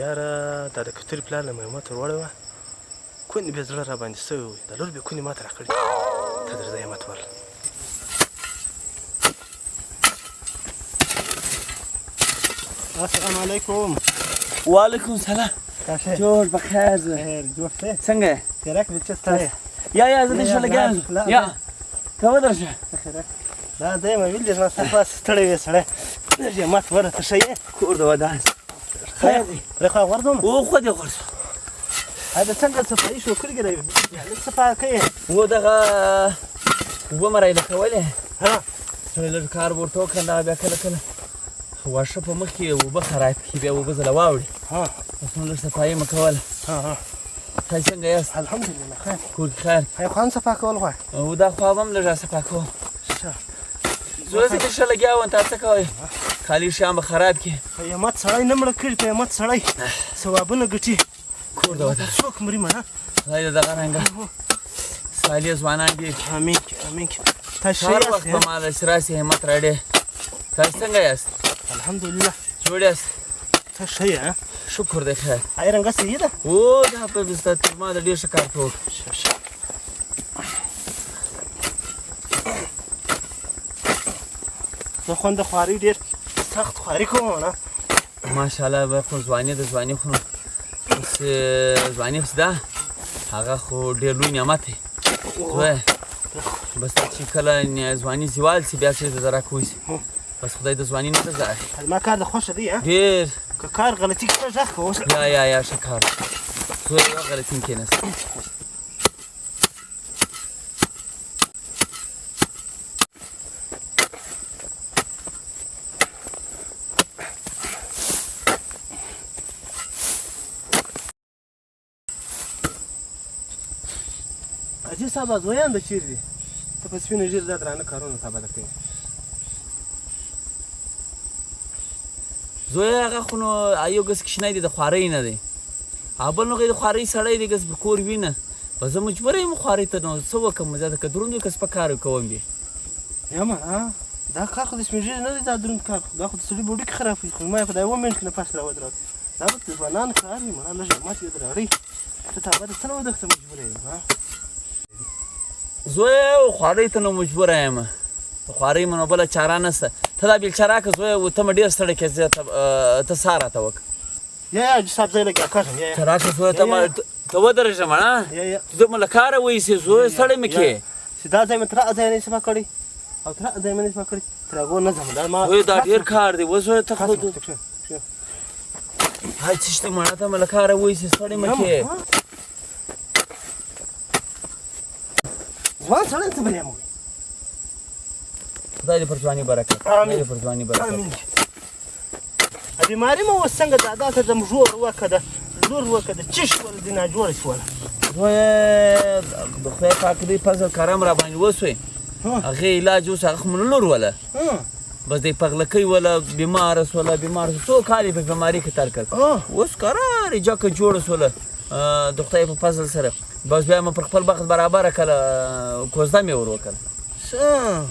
یاره دا د کتري پلار له مېلمه ته وروړې وه کونې بې زړه راباندې سوی وي د لور بې کونې ماته راکړې ته درځه همت ورله السلام علیکم وعلیکم سلام جوړ بخیر خیر جوړ شه څنګه خیرک دې چسته یا زه دې شو لګیږم یا ته ودرشه خیرک دا دی مې ویل دې نه صفه ستړی وې سړی درځه همت ورله ته ښه یې کور د ودان خیر دی پرېخوا غورځم او خو دې غورځه دا څنګه صفایي شو کړي لږ صفا کوې و دغه اوبه مه راایله کولې ها سړی لږ کار ورته وکړه دا بیا کله کله واښه په مخ کې اوبه خراب کړي بیا اوبه ځله واوړي اوس نو لږ صفایي مه کوله تاسو څنګه یاست الحمدلله خیر کور کې خیر خو هم صفا کول غواړي او دا خوا به هم لږ صفا کوم زه دې ښه لګیا وم تا څه کوئ خالي شیان به خراب کړي په همت سړی نه مړه کړي په همت سړی ثوابونه ګټي کور د ودان څوک مري مړه خدای دې دغه رنګه سالي ځوانان ډېر امین امین تاسو هر وخت به ما داسې راسي همت راډې تاسو څنګه یاست الحمدلله جوړ یاست ته ښه یې شکر دی خیر آی رنګه صحیح ده او دا په بستا تر ما د ډېر ښه کار ته وکړ زه خوند خواري ډېر سخت خواري کوم نه ماشاءالله به خو ځواني د ځواني خو اوس ځواني خو ده هغه خو ډېر لوی نعمت دی زویه بس چې کله ځواني زوال شي بیا چېرته د راکوی شي بس خدای د ځواني نه رضا زما کار د خوښه دی ډېر که کار غلطي کړه غږ کوه یا ښه کار زوی یوه غلطي هم کېناست حاجي صاحب زویان د چیرې دي ته په سپینو ژیرو دا درانه کارونه تاباده کوي زوی هغه خو نو یو ګس کوچنی دی د خوارۍ نه دی او بل نو د خوارۍ سړی دی ګس پر کور وي نه به زه مجبوره یم خوارۍ ته نو څه وکړم زیاته که دروند وي که سپک کار کوم بیا یما دا کار خو د سپین ژیرو نه دی دا دروند کار دا خو د سړي بوډۍ کې خرابوي خو ما یې په دا یوه منټ کې نه پس راودرول دا به د ځوانانو کار وي مړه لږ همت یې دراړئ ته تاباده څه نه ودښته مجبوره یم زوی خوارۍ ته نو مجبوره یم خوارۍ مې نو بله چاره نشته ته دا بیلچه راکړه زوی ته مې ډېر ستړی کړې ته ساه راته وکړه یا حاجي صاحب زه یې لږ کږم ته راکړه زوی ته ودرېږه مړه زه مې له کاره وایسې زوی ستړی مې کړې چې دا ځای مې تر هغه ځای نه صفا کړی او تر هغه ځای مې نه صفا کړی تر هغو نه ځم زوی دا ډېر کار دی اوس زوی ته خو هاي څه شته مړه ته مې له کاره وایسې ستړی مې کړې ځوان سړی ته بلې موي خدای دې پر ځواني برکت خدای دې پر ځواني برکت بیماري مو اوس څنګه ده دا ته د ژور وکړه زور وکړه چش ول دې ناجوړه شوله د خدای پاک دې فضل کرم را باندې وسوی هغې علاج اوس هغه خو مې نه لوروله بس دې پغلکۍ وله بیماره سوله څو کال یې په بیماري کې تېر کړ اوس کرار یې جګه جوړه سوله د خدای په فضل سره بس بیا مې پر خپل بخت برابره کړه کوزده مې ور وکړه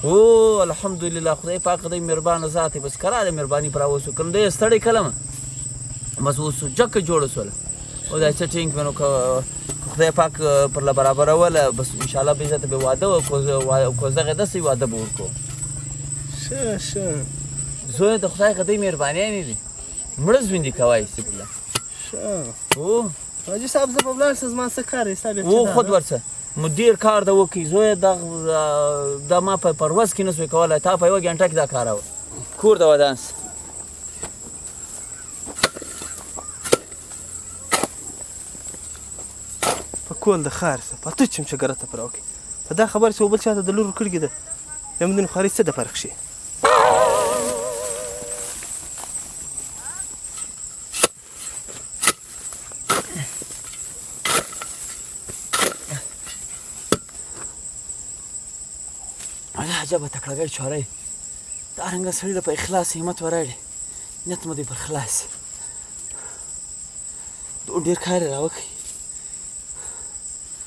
او الحمدلله خدای پاک دې مهربانه ذات دی بس کراره مهرباني پر راوستو کړم دې ستړی کړم بس اوس جګه جوړه سوله او دا چټینګ مې نو خدای پاک پر له برابروله بس انشاءالله به عزت به واده کوزدغې داسې واده به ورکړو ښه زوی د خدای دې مهربانیانې دي مړه ژوندي کوی سبله او حاجي صاحب زه به ولاړ شم زما څه کار دی او خود ورڅه مو ډېر کار ده وکړي زویه دا ما په پروس کې نه سوی کولی تا په یوه ګنټه کې دا کار و کور د ودانس په کول د ښار څه په ته چمچه ګرته پر وکړي په دا خبره چې بل چاته د لور کړګې ده بیا مې د خوارۍ څه د فرق شي عجبه تکړهګۍ چوری دا رنګه سړي له په اخلاص همت وراړي نیت مو دی پر خلاص ډېر کار یې راوکړ